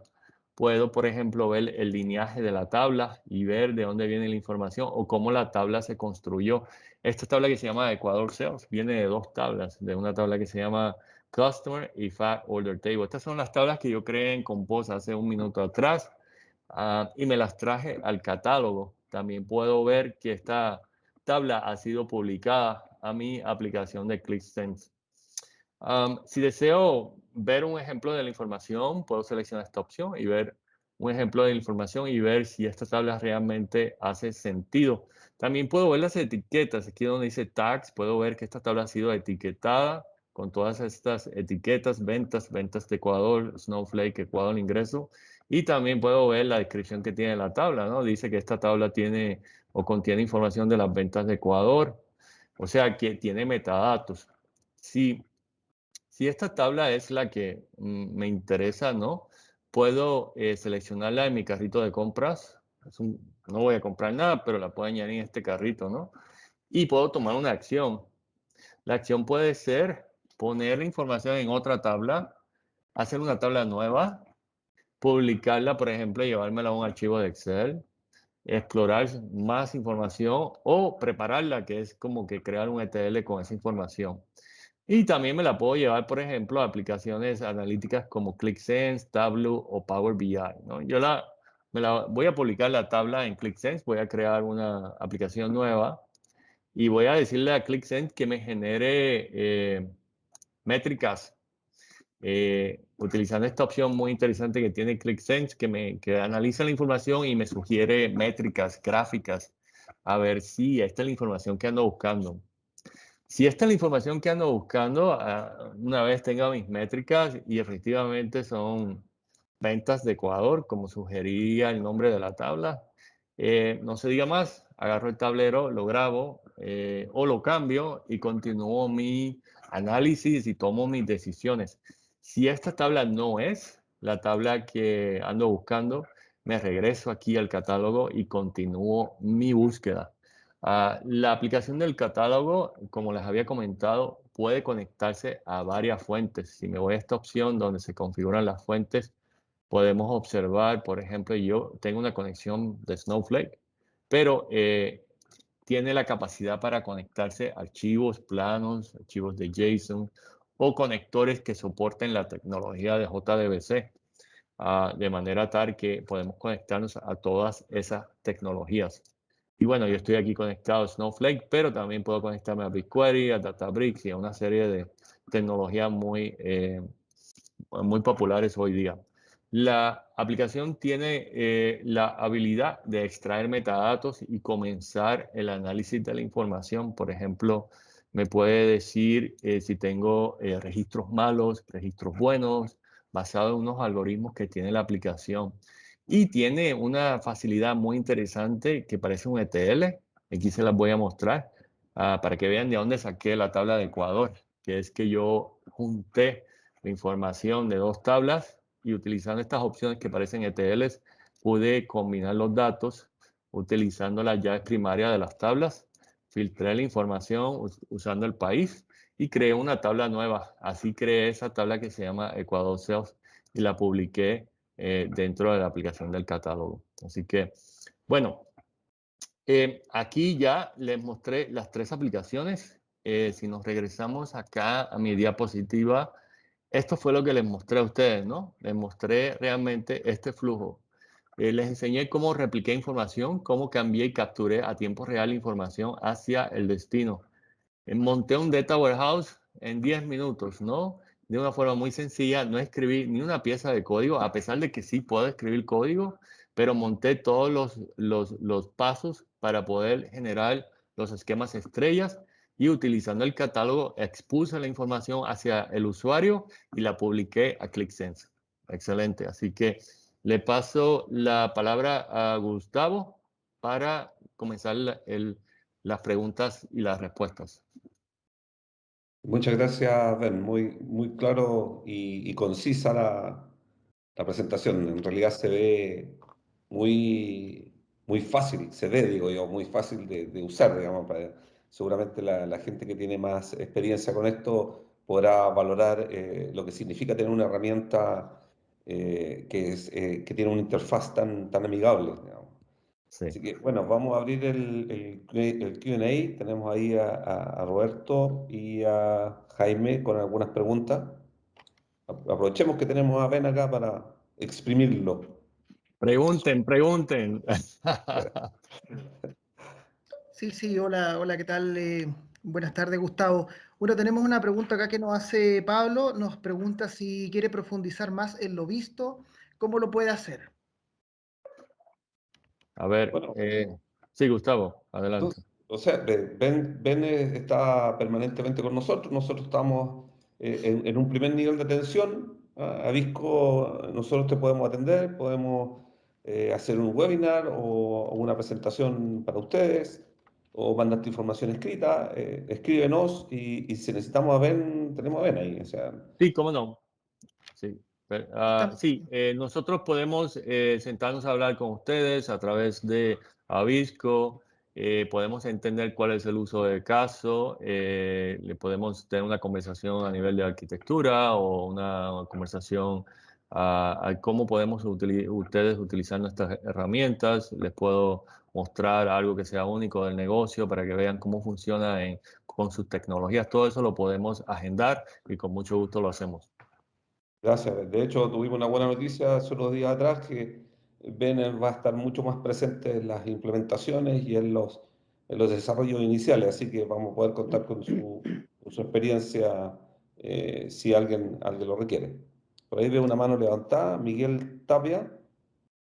Puedo, por ejemplo, ver el lineaje de la tabla y ver de dónde viene la información o cómo la tabla se construyó. Esta tabla que se llama Ecuador Sales viene de dos tablas, de una tabla que se llama Customer y Fact Order Table. Estas son las tablas que yo creé en Compose hace un minuto atrás y me las traje al catálogo. También puedo ver que esta tabla ha sido publicada a mi aplicación de ClickSense. Si deseo ver un ejemplo de la información, puedo seleccionar esta opción y ver un ejemplo de la información y ver si esta tabla realmente hace sentido. También puedo ver las etiquetas. Aquí donde dice tags, puedo ver que esta tabla ha sido etiquetada con todas estas etiquetas, ventas de Ecuador, Snowflake, Ecuador, ingreso. Y también puedo ver la descripción que tiene la tabla, ¿no? Dice que esta tabla tiene o contiene información de las ventas de Ecuador. O sea, que tiene metadatos. Si esta tabla es la que me interesa, ¿no? Puedo seleccionarla en mi carrito de compras. No voy a comprar nada, pero la puedo añadir en este carrito, ¿no? Y puedo tomar una acción. La acción puede ser poner la información en otra tabla, hacer una tabla nueva, publicarla, por ejemplo, llevármela a un archivo de Excel, explorar más información o prepararla, que es como que crear un ETL con esa información. Y también me la puedo llevar, por ejemplo, a aplicaciones analíticas como ClickSense, Tableau o Power BI, ¿no? Voy a publicar la tabla en ClickSense, voy a crear una aplicación nueva y voy a decirle a ClickSense que me genere métricas utilizando esta opción muy interesante que tiene ClickSense, que analiza la información y me sugiere métricas, gráficas, a ver si esta es la información que ando buscando. Si esta es la información que ando buscando, una vez tenga mis métricas y efectivamente son ventas de Ecuador, como sugería el nombre de la tabla, no se diga más, agarro el tablero, lo grabo o lo cambio y continúo mi análisis y tomo mis decisiones. Si esta tabla no es la tabla que ando buscando, me regreso aquí al catálogo y continúo mi búsqueda. La aplicación del catálogo, como les había comentado, puede conectarse a varias fuentes. Si me voy a esta opción donde se configuran las fuentes, podemos observar, por ejemplo, yo tengo una conexión de Snowflake, pero tiene la capacidad para conectarse a archivos planos, archivos de JSON o conectores que soporten la tecnología de JDBC, de manera tal que podemos conectarnos a todas esas tecnologías. Y bueno, yo estoy aquí conectado a Snowflake, pero también puedo conectarme a BigQuery, a Databricks y a una serie de tecnologías muy populares hoy día. La aplicación tiene la habilidad de extraer metadatos y comenzar el análisis de la información. Por ejemplo, me puede decir si tengo registros malos, registros buenos, basado en unos algoritmos que tiene la aplicación. Y tiene una facilidad muy interesante que parece un ETL. Aquí se las voy a mostrar para que vean de dónde saqué la tabla de Ecuador, que es que yo junté la información de dos tablas y utilizando estas opciones que parecen ETLs, pude combinar los datos utilizando las llaves primarias de las tablas, filtré la información usando el país y creé una tabla nueva. Así creé esa tabla que se llama Ecuador Sales y la publiqué dentro de la aplicación del catálogo. Así que, bueno, Aquí ya les mostré las 3 aplicaciones. Si nos regresamos acá a mi diapositiva, esto fue lo que les mostré a ustedes, ¿no? Les mostré realmente este flujo. Les enseñé cómo repliqué información, cómo cambié y capturé a tiempo real información hacia el destino. Monté un data warehouse en 10 minutos, ¿no? De una forma muy sencilla, no escribí ni una pieza de código, a pesar de que sí puedo escribir código, pero monté todos los pasos para poder generar los esquemas estrellas y utilizando el catálogo expuse la información hacia el usuario y la publiqué a ClickSense. Excelente. Así que le paso la palabra a Gustavo para comenzar las preguntas y las respuestas. Muchas gracias, Ben. Muy claro y concisa la presentación. En realidad se ve muy fácil, se ve, digo yo, muy fácil de usar, digamos. Seguramente la gente que tiene más experiencia con esto podrá valorar lo que significa tener una herramienta que tiene una interfaz tan amigable, digamos. Sí. Así que, bueno, vamos a abrir el Q&A. Tenemos ahí a Roberto y a Jaime con algunas preguntas. Aprovechemos que tenemos a Ben acá para exprimirlo. Pregunten, pregunten. Sí, sí, hola, hola, ¿qué tal? Buenas tardes, Gustavo. Bueno, tenemos una pregunta acá que nos hace Pablo. Nos pregunta si quiere profundizar más en lo visto, ¿cómo lo puede hacer? A ver, Bueno, sí, Gustavo, adelante. entonces, o sea, Ben está permanentemente con nosotros. Nosotros estamos en un primer nivel de atención. A Visco, nosotros te podemos atender, podemos hacer un webinar o una presentación para ustedes, o mandarte información escrita. Escríbenos y si necesitamos a Ben, tenemos a Ben ahí. O sea, Sí, cómo no. Sí, Estamos, sí, nosotros podemos sentarnos a hablar con ustedes a través de Avisco, podemos entender cuál es el uso del caso, le podemos tener una conversación a nivel de arquitectura o una conversación a cómo podemos ustedes utilizar nuestras herramientas, les puedo mostrar algo que sea único del negocio para que vean cómo funciona con sus tecnologías, todo eso lo podemos agendar y con mucho gusto lo hacemos. gracias. De hecho, tuvimos una buena noticia hace unos días atrás que Benner va a estar mucho más presente en las implementaciones y en los desarrollos iniciales, así que vamos a poder contar con su experiencia si alguien lo requiere. Por ahí veo una mano levantada, Miguel Tapia.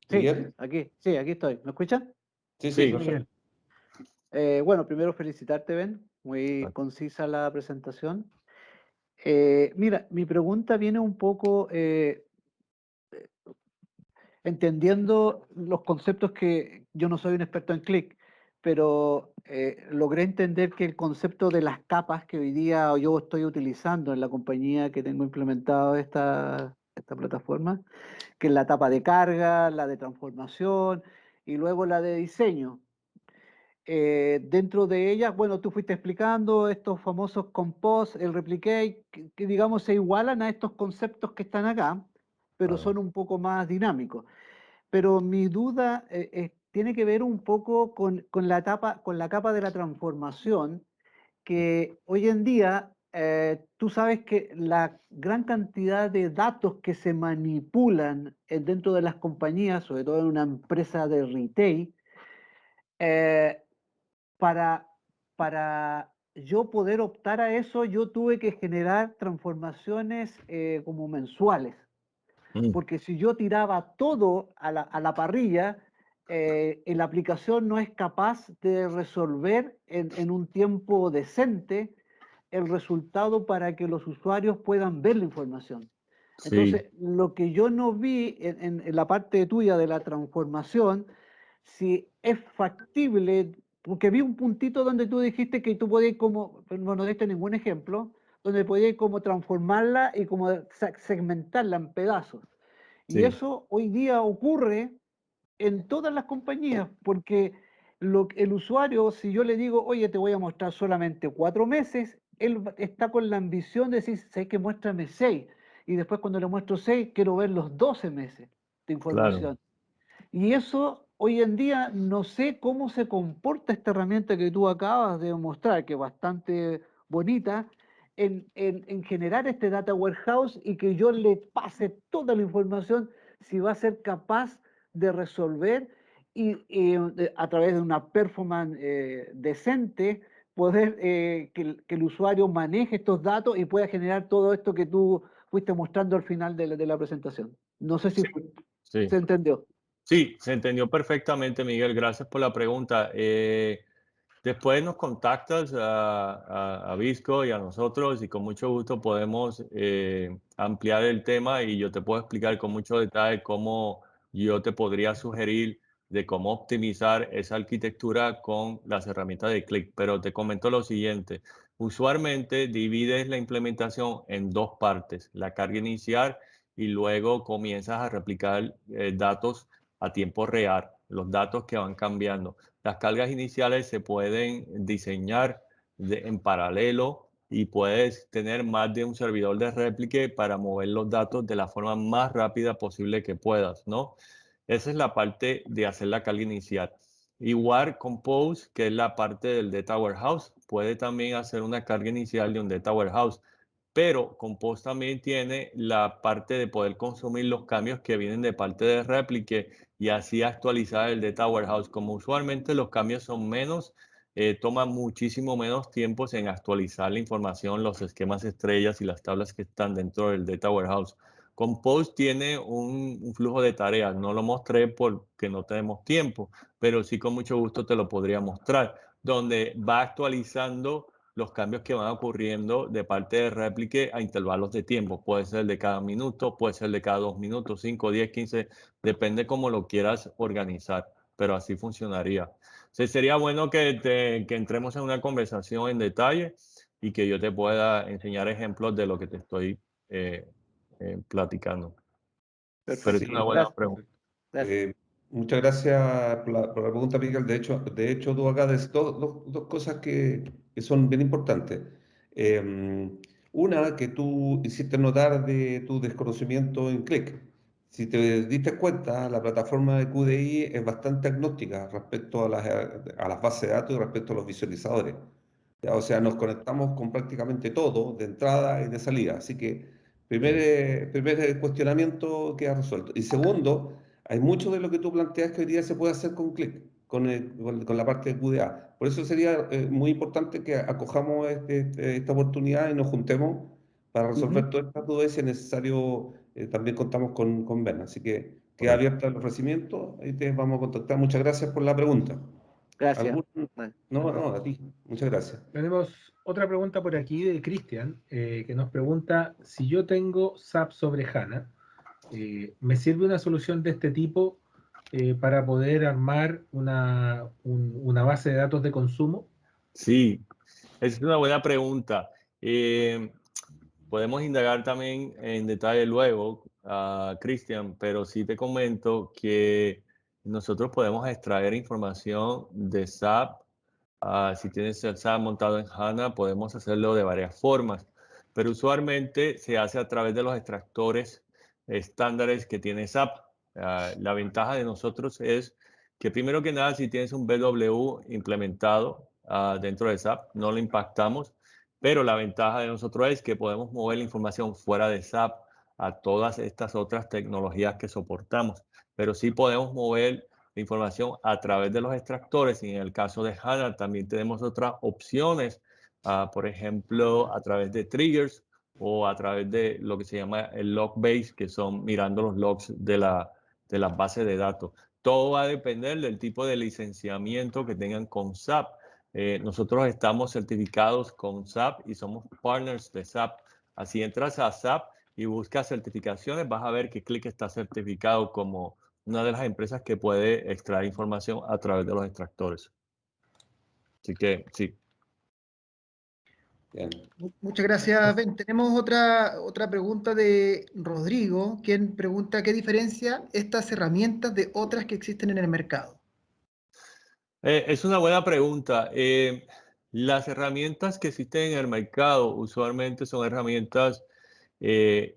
Miguel, Sí, aquí estoy. ¿Me escuchan? sí, sí, Sí, perfecto. Bueno, primero felicitarte, Ben. Muy concisa la presentación. Mira, mi pregunta viene un poco entendiendo los conceptos que yo no soy un experto en Click, pero logré entender que el concepto de las capas que hoy día yo estoy utilizando en la compañía que tengo implementado esta plataforma, que es la etapa de carga, la de transformación y luego la de diseño. Dentro de ellas, bueno, tú fuiste explicando estos famosos compose, el replicate, que digamos se igualan a estos conceptos que están acá, pero son un poco más dinámicos. Pero mi duda tiene que ver un poco con la etapa, con la capa de la transformación, que hoy en día tú sabes que la gran cantidad de datos que se manipulan dentro de las compañías, sobre todo en una empresa de retail, eh, para, para yo poder optar a eso, yo tuve que generar transformaciones como mensuales. Porque si yo tiraba todo a la parrilla, la aplicación no es capaz de resolver en un tiempo decente el resultado para que los usuarios puedan ver la información. sí, Entonces, lo que yo no vi en la parte tuya de la transformación, si es factible, porque vi un puntito donde tú dijiste que tú podías como, pero no diste ningún ejemplo, donde podías como transformarla y como segmentarla en pedazos. Y sí, eso hoy día ocurre en todas las compañías, porque el usuario, si yo le digo, oye, te voy a mostrar solamente 4 meses, él está con la ambición de decir, sé que muéstrame 6, y después cuando le muestro 6, quiero ver los 12 meses de claro. información. Y eso hoy en día no sé cómo se comporta esta herramienta que tú acabas de mostrar, que es bastante bonita, en generar este data warehouse y que yo le pase toda la información, si va a ser capaz de resolver y a través de una performance decente, poder que el usuario maneje estos datos y pueda generar todo esto que tú fuiste mostrando al final de la presentación. No sé si Sí. se entendió. Sí, se entendió perfectamente, Miguel. Gracias por la pregunta. Después nos contactas a Visco y a nosotros y con mucho gusto podemos ampliar el tema y yo te puedo explicar con mucho detalle cómo yo te podría sugerir de cómo optimizar esa arquitectura con las herramientas de Qlik. Pero te comento lo siguiente. Usualmente divides la implementación en dos partes, la carga inicial y luego comienzas a replicar datos a tiempo real, los datos que van cambiando. Las cargas iniciales se pueden diseñar en paralelo y puedes tener más de un servidor de réplica para mover los datos de la forma más rápida posible que puedas, ¿no? Esa es la parte de hacer la carga inicial. Igual Compose, que es la parte del Data Warehouse, puede también hacer una carga inicial de un Data Warehouse. Pero Compose también tiene la parte de poder consumir los cambios que vienen de parte de Replique y así actualizar el Data Warehouse. Como usualmente los cambios son menos, toma muchísimo menos tiempo en actualizar la información, los esquemas estrellas y las tablas que están dentro del Data Warehouse. Compose tiene un flujo de tareas. No lo mostré porque no tenemos tiempo, pero sí con mucho gusto te lo podría mostrar, donde va actualizando los cambios que van ocurriendo de parte de Replique a intervalos de tiempo. Puede ser de cada minuto, puede ser de cada 2 minutos, 5, 10, 15, depende cómo lo quieras organizar, pero así funcionaría. Sería bueno que entremos en una conversación en detalle y que yo te pueda enseñar ejemplos de lo que te estoy platicando. Perfecto. Pero es una buena pregunta. Gracias. Muchas gracias por la pregunta, Miguel. De hecho, tú acá des dos cosas que son bien importantes. Una, que tú hiciste notar de tu desconocimiento en Qlik. Si te diste cuenta, la plataforma de QDI es bastante agnóstica respecto a las bases de datos y respecto a los visualizadores. ¿Ya? O sea, nos conectamos con prácticamente todo, de entrada y de salida. Así que, primer cuestionamiento queda resuelto. Y segundo, hay mucho de lo que tú planteas que hoy día se puede hacer con Qlik, con la parte de QDA. Por eso sería muy importante que acojamos esta oportunidad y nos juntemos para resolver todas estas dudas y si es necesario también contamos con Ben. Así que queda abierto el ofrecimiento, ahí te vamos a contactar. Muchas gracias por la pregunta. Gracias. No, a ti. Muchas gracias. Tenemos otra pregunta por aquí de Cristian, que nos pregunta, si yo tengo SAP sobre HANA, ¿me sirve una solución de este tipo para poder armar una base de datos de consumo? Sí, es una buena pregunta. Podemos indagar también en detalle luego, Cristian, pero sí te comento que nosotros podemos extraer información de SAP. Si tienes el SAP montado en HANA, podemos hacerlo de varias formas, pero usualmente se hace a través de los extractores estándares que tiene SAP. La ventaja de nosotros es que primero que nada, si tienes un BW implementado dentro de SAP, no lo impactamos, pero la ventaja de nosotros es que podemos mover la información fuera de SAP a todas estas otras tecnologías que soportamos, pero sí podemos mover la información a través de los extractores y en el caso de HANA también tenemos otras opciones, por ejemplo, a través de triggers o a través de lo que se llama el log base, que son mirando los logs de las bases de datos. Todo va a depender del tipo de licenciamiento que tengan con SAP. Nosotros estamos certificados con SAP y somos partners de SAP. Así entras a SAP y buscas certificaciones, vas a ver que Qlik está certificado como una de las empresas que puede extraer información a través de los extractores. Así que sí. Bien. Muchas gracias, Ben. Tenemos otra pregunta de Rodrigo, quien pregunta qué diferencia estas herramientas de otras que existen en el mercado. Es una buena pregunta. Las herramientas que existen en el mercado usualmente son herramientas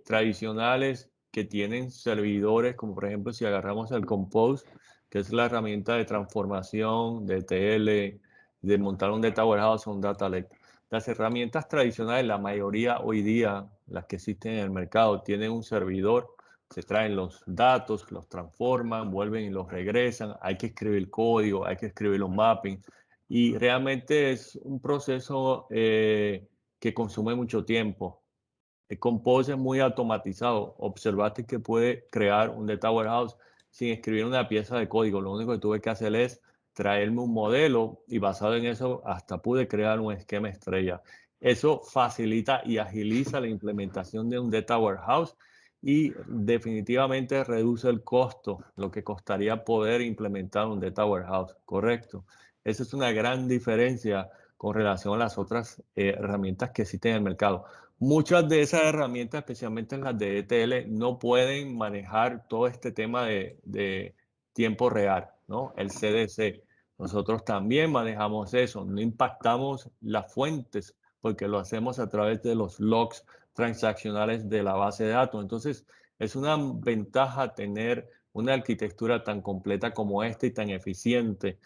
tradicionales que tienen servidores, como por ejemplo si agarramos el Compose, que es la herramienta de transformación de ETL, de montar un data warehouse o un data lake. Las herramientas tradicionales, la mayoría hoy día, las que existen en el mercado, tienen un servidor, se traen los datos, los transforman, vuelven y los regresan, hay que escribir código, hay que escribir los mapping, y realmente es un proceso que consume mucho tiempo. Compose es muy automatizado. Observaste que puede crear un data warehouse sin escribir una pieza de código. Lo único que tuve que hacer es traerme un modelo y basado en eso hasta pude crear un esquema estrella. Eso facilita y agiliza la implementación de un data warehouse y definitivamente reduce el costo, lo que costaría poder implementar un data warehouse, ¿correcto? Esa es una gran diferencia con relación a las otras herramientas que existen en el mercado. Muchas de esas herramientas, especialmente las de ETL, no pueden manejar todo este tema de tiempo real, ¿no? El CDC. Nosotros también manejamos eso, no impactamos las fuentes porque lo hacemos a través de los logs transaccionales de la base de datos. Entonces, es una ventaja tener una arquitectura tan completa como esta y tan eficiente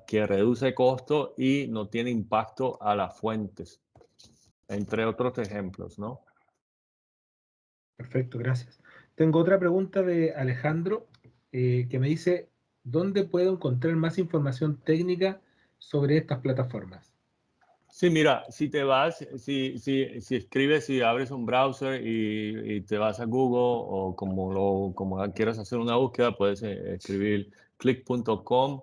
que reduce costo y no tiene impacto a las fuentes, entre otros ejemplos, ¿no? Perfecto, gracias. Tengo otra pregunta de Alejandro que me dice, ¿dónde puedo encontrar más información técnica sobre estas plataformas? Sí, mira, si te vas, si escribes, si abres un browser y te vas a Google o como quieras hacer una búsqueda, puedes escribir click.com.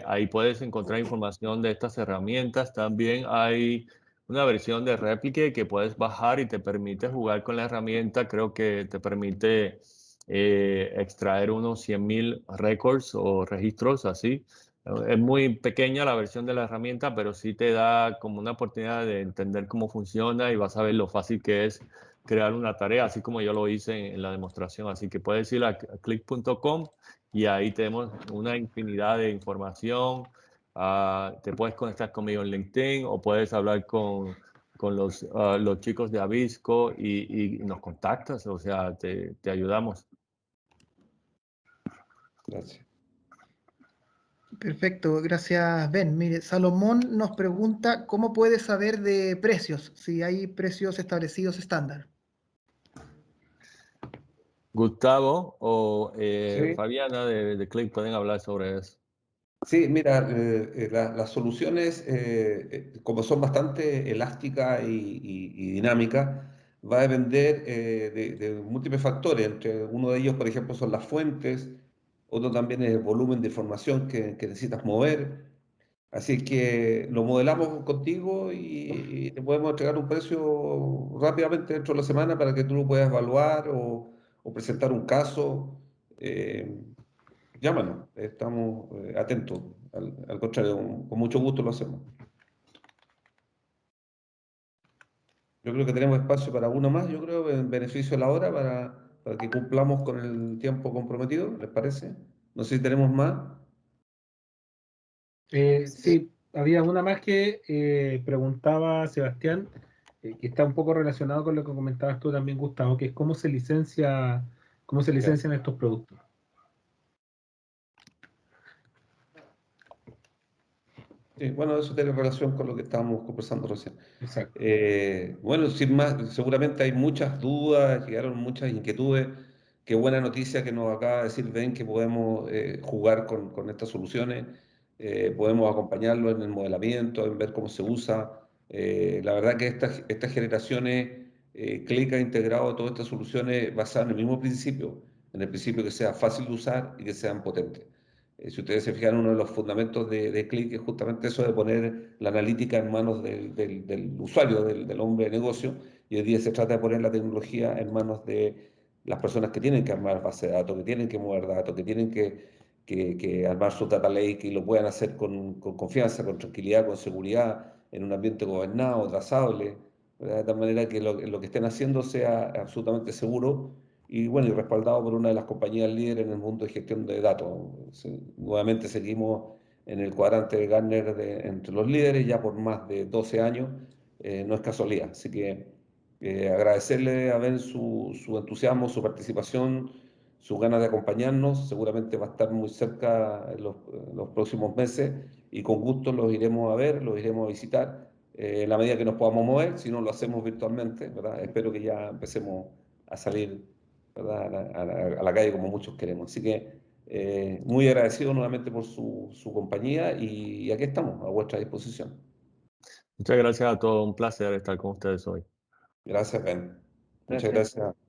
Ahí puedes encontrar información de estas herramientas. También hay una versión de Replicate que puedes bajar y te permite jugar con la herramienta. Creo que te permite extraer unos 100,000 records o registros así. Es muy pequeña la versión de la herramienta, pero sí te da como una oportunidad de entender cómo funciona y vas a ver lo fácil que es crear una tarea, así como yo lo hice en la demostración. Así que puedes ir a click.com y ahí tenemos una infinidad de información. Te puedes conectar conmigo en LinkedIn o puedes hablar con los chicos de Avisco y nos contactas, o sea, te ayudamos. Gracias. Perfecto, gracias Ben. Mire, Salomón nos pregunta cómo puede saber de precios, si hay precios establecidos estándar. Gustavo o Sí. Fabiana de Click pueden hablar sobre eso. Sí, mira, las soluciones, como son bastante elásticas y dinámicas, va a depender de múltiples factores. Entre uno de ellos, por ejemplo, son las fuentes, otro también es el volumen de información que necesitas mover. Así que lo modelamos contigo y te podemos entregar un precio rápidamente dentro de la semana para que tú lo puedas evaluar o presentar un caso. Eh, Llámanos, estamos atentos. Al contrario, con mucho gusto lo hacemos. Yo creo que tenemos espacio para uno más, yo creo, en beneficio de la hora, para que cumplamos con el tiempo comprometido, ¿les parece? No sé si tenemos más. Sí, había una más que preguntaba Sebastián, que está un poco relacionado con lo que comentabas tú también, Gustavo, que es cómo se Ya. licencian estos productos. Sí, bueno, eso tiene relación con lo que estábamos conversando recién. Exacto. Bueno, sin más, seguramente hay muchas dudas, llegaron muchas inquietudes. Qué buena noticia que nos acaba de decir Ben que podemos jugar con estas soluciones, podemos acompañarlo en el modelamiento, en ver cómo se usa. La verdad que estas generaciones, Click ha integrado todas estas soluciones basadas en el mismo principio, en el principio que sea fácil de usar y que sean potentes. Si ustedes se fijan, uno de los fundamentos de Click es justamente eso de poner la analítica en manos del usuario, del hombre de negocio, y hoy día se trata de poner la tecnología en manos de las personas que tienen que armar base de datos, que tienen que mover datos, que tienen que armar su data lake y lo puedan hacer con confianza, con tranquilidad, con seguridad, en un ambiente gobernado, trazable, ¿verdad? De tal manera que lo que estén haciendo sea absolutamente seguro y bueno, y respaldado por una de las compañías líderes en el mundo de gestión de datos. Nuevamente seguimos en el cuadrante de Gartner entre los líderes ya por más de 12 años, no es casualidad. Así que agradecerle a Ben su entusiasmo, su participación, sus ganas de acompañarnos. Seguramente va a estar muy cerca en los próximos meses y con gusto los iremos a ver, los iremos a visitar en la medida que nos podamos mover. Si no, lo hacemos virtualmente, ¿verdad? Espero que ya empecemos a salir, ¿verdad? A la calle como muchos queremos. Así que muy agradecido nuevamente por su compañía y aquí estamos, a vuestra disposición. Muchas gracias a todos. Un placer estar con ustedes hoy. Gracias, Ben. Muchas Gracias. gracias.